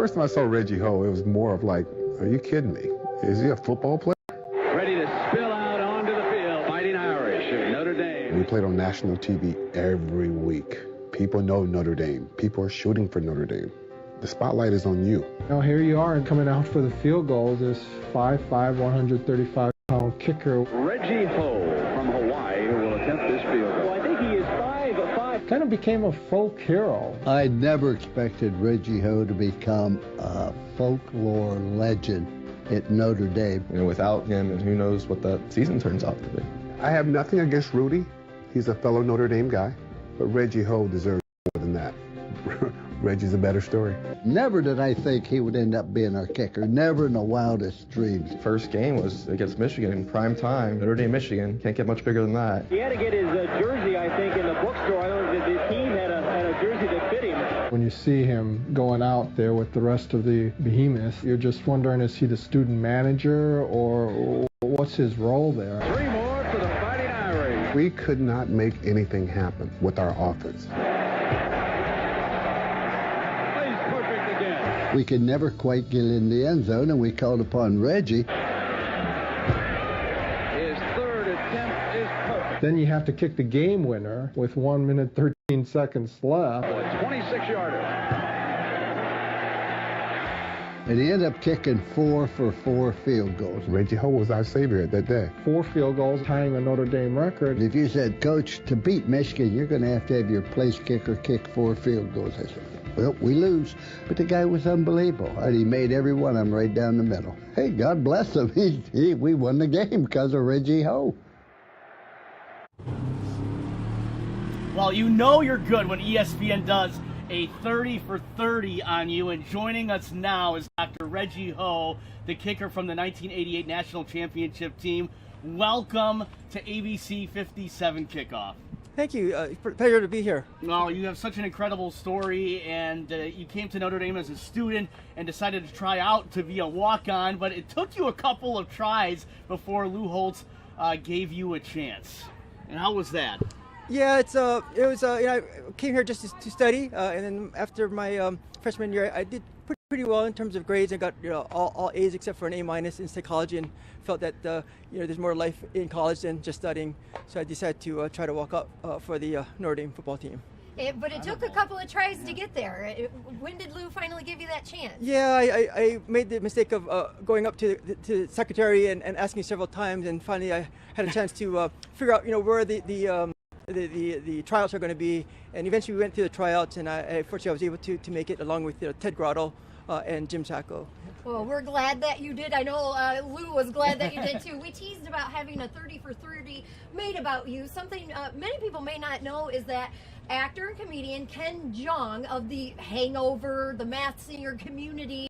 first time I saw Reggie Ho, it was more of like, are you kidding me? Is he a football player? Ready to spill out onto the field. Fighting Irish of Notre Dame. We played on national TV every week. People know Notre Dame. People are shooting for Notre Dame. The spotlight is on you. Now here you are, and coming out for the field goal, this 5'5", 135-pound kicker. Reggie Ho from Hawaii, who will attempt this field goal. Well, I think he is 5'5". Kind of became a folk hero. I never expected Reggie Ho to become a folklore legend at Notre Dame. You know, without him, and who knows what that season turns out to be. I have nothing against Rudy. He's a fellow Notre Dame guy. But Reggie Ho deserves more than that. Reggie's a better story. Never did I think he would end up being our kicker. Never in the wildest dreams. First game was against Michigan in prime time. Notre Dame, Michigan. Can't get much bigger than that. He had to get his jersey, I think, in the bookstore. I know that his team had a jersey that fit him. When you see him going out there with the rest of the behemoths, you're just wondering, is he the student manager or what's his role there? 3 more for the Fighting Irish. We could not make anything happen with our offense. Plays perfect again. We could never quite get in the end zone, and we called upon Reggie. His third attempt is perfect. Then you have to kick the game winner with 1 minute, 13 seconds left. A 26-yarder. And he ended up kicking 4 for 4 field goals. Reggie Ho was our savior that day. 4 field goals, tying a Notre Dame record. If you said, Coach, to beat Michigan, you're going to have your place kicker kick 4 field goals. I said, well, we lose. But the guy was unbelievable. And he made every one of them right down the middle. Hey, God bless him. We won the game because of Reggie Ho. Well, you know you're good when ESPN does a 30 for 30 on you, and joining us now is Dr. Reggie Ho, the kicker from the 1988 National Championship team. Welcome to ABC57 Kickoff. Thank you. Pleasure to be here. Well, you have such an incredible story, and you came to Notre Dame as a student and decided to try out to be a walk-on, but it took you a couple of tries before Lou Holtz gave you a chance. And how was that? Yeah, it was. I came here just to study, and then after my freshman year, I did pretty well in terms of grades. I got all A's except for an A- in psychology, and felt that there's more life in college than just studying. So I decided to try to walk up for the Notre Dame football team. But it took a couple of tries to get there. When did Lou finally give you that chance? Yeah, I made the mistake of going up to the secretary and asking several times, and finally I had a chance to figure out where the tryouts are going to be, and eventually we went through the tryouts, and fortunately I was able to make it along with Ted Grotto and Jim Sacco. Well, we're glad that you did. I know Lou was glad that you did too. We teased about having a 30 for 30 made about you. Something many people may not know is that actor and comedian Jeong of the Hangover, the Masked Singer community,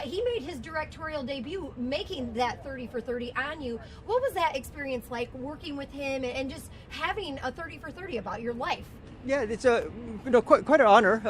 he made his directorial debut making that 30 for 30 on you. What was that experience like, working with him and just having a 30 for 30 about your life? Yeah, it's quite an honor,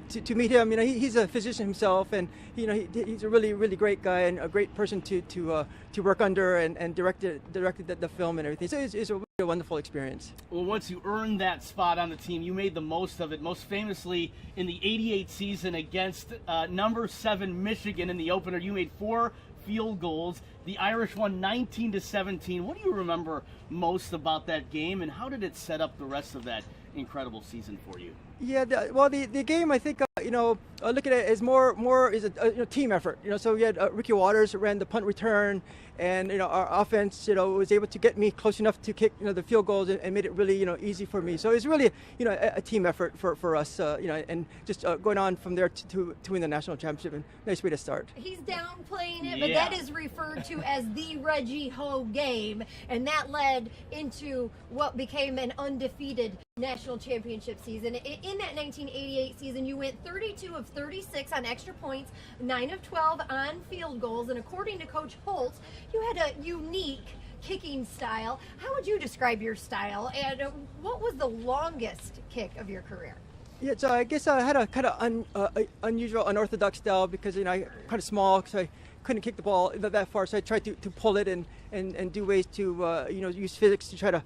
to meet him. He's a physician himself, and he's a really great guy and a great person to work under and directed the film and everything. So it's a really wonderful experience. Well, once you earned that spot on the team, you made the most of it. Most famously in the '88 season against number 7 Michigan in the opener, you made 4 field goals. The Irish won 19-17. What do you remember most about that game, and how did it set up the rest of that incredible season for you? Yeah, the game, I think, look at it as more is a team effort. So we had Ricky Waters ran the punt return, and our offense, was able to get me close enough to kick the field goals and made it really easy for me. So it's really a team effort for us, and just going on from there to win the national championship. And nice way to start. He's downplaying it, but that is referred to as the Reggie Ho game, and that led into what became an undefeated national championship season. In that 1988 season, you went 32 of 36 on extra points, 9 of 12 on field goals, and according to Coach Holtz, you had a unique kicking style. How would you describe your style, and what was the longest kick of your career? Yeah, so I guess I had a kind of unusual, unorthodox style because I'm kind of small, so I couldn't kick the ball that far. So I tried to pull it and do ways to use physics to try to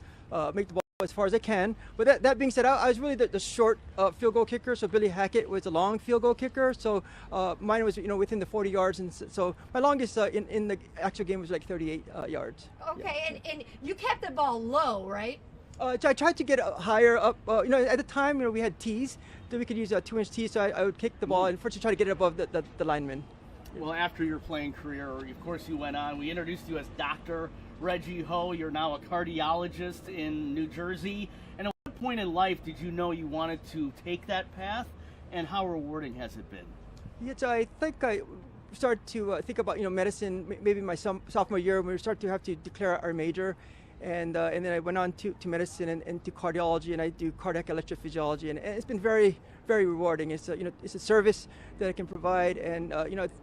make the ball as far as I can. But that being said, I was really the short field goal kicker. So Billy Hackett was a long field goal kicker. So mine was within the 40 yards, and so my longest in the actual game was like 38 yards. Okay, and you kept the ball low, right? I tried to get higher up. At the time, we had tees that we could use 2-inch tees. So I would kick the ball and first try to get it above the lineman. Well, after your playing career, of course, you went on. We introduced you as Dr. Reggie Ho. You're now a cardiologist in New Jersey. And at what point in life did you know you wanted to take that path, and how rewarding has it been? Yes, I think I started to think about medicine maybe my sophomore year when we started to have to declare our major. And then I went on to medicine and to cardiology, and I do cardiac electrophysiology, and it's been very, very rewarding. It's it's a service that I can provide, and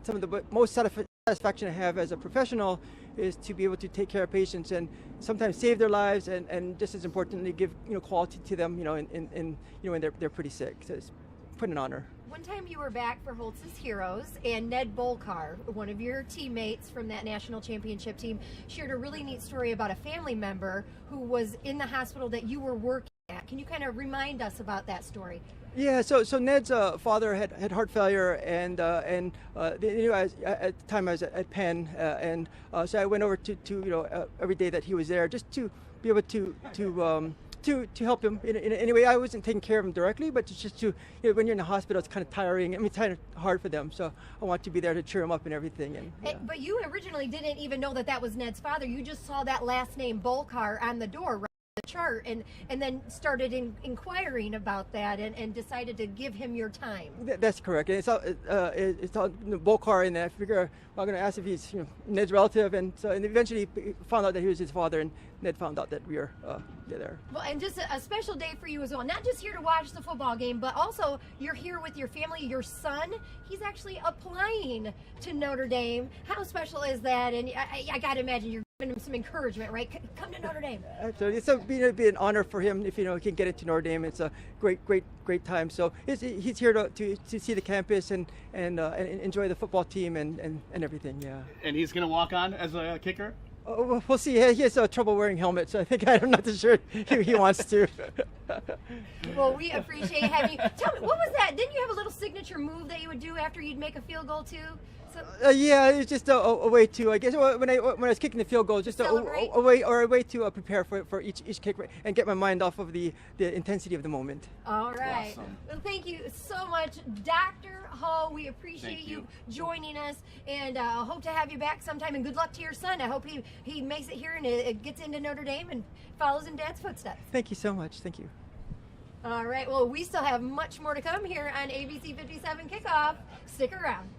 some of the most satisfaction I have as a professional is to be able to take care of patients and sometimes save their lives, and just as importantly, give quality to them, when they're pretty sick. So it's quite an honor. One time you were back for Holtz's Heroes, and Ned Bolkar, one of your teammates from that national championship team, shared a really neat story about a family member who was in the hospital that you were working at. Can you kind of remind us about that story? Yeah, so Ned's father had heart failure, and at the time I was at Penn, and so I went over to every day that he was there just to be able to help him in any way. I wasn't taking care of him directly, but just to when you're in the hospital, it's kind of tiring. I mean, it's kind of hard for them. So I want to be there to cheer him up and everything. And yeah. But you originally didn't even know that was Ned's father. You just saw that last name Bolkar on the door, right? The chart, and then started inquiring about that and decided to give him your time. That's correct. And it's on Bolkar, and I figure I'm going to ask if he's Ned's relative, and eventually found out that he was his father, and Ned found out that we were there. Well, and just a special day for you as well. Not just here to watch the football game, but also you're here with your family. Your son, he's actually applying to Notre Dame. How special is that? And I got to imagine you're giving him some encouragement, right? Come to Notre Dame. Absolutely. It'd be an honor for him if he can get into Notre Dame. It's a great time. So he's here to see the campus and enjoy the football team and everything. Yeah. And he's going to walk on as a kicker? Oh, we'll see. He has trouble wearing helmets, so I think I'm not too sure he wants to. Well, we appreciate having you. Tell me, what was that? Didn't you have a little signature move that you would do after you'd make a field goal too? Yeah, it's just a way to, I guess, when I was kicking the field goal, just a way to prepare for each kick and get my mind off of the intensity of the moment. All right. Awesome. Well, thank you so much, Dr. Ho. We appreciate you joining us, and hope to have you back sometime. And good luck to your son. I hope he makes it here and gets into Notre Dame and follows in Dad's footsteps. Thank you so much. Thank you. All right. Well, we still have much more to come here on ABC57 Kickoff. Stick around.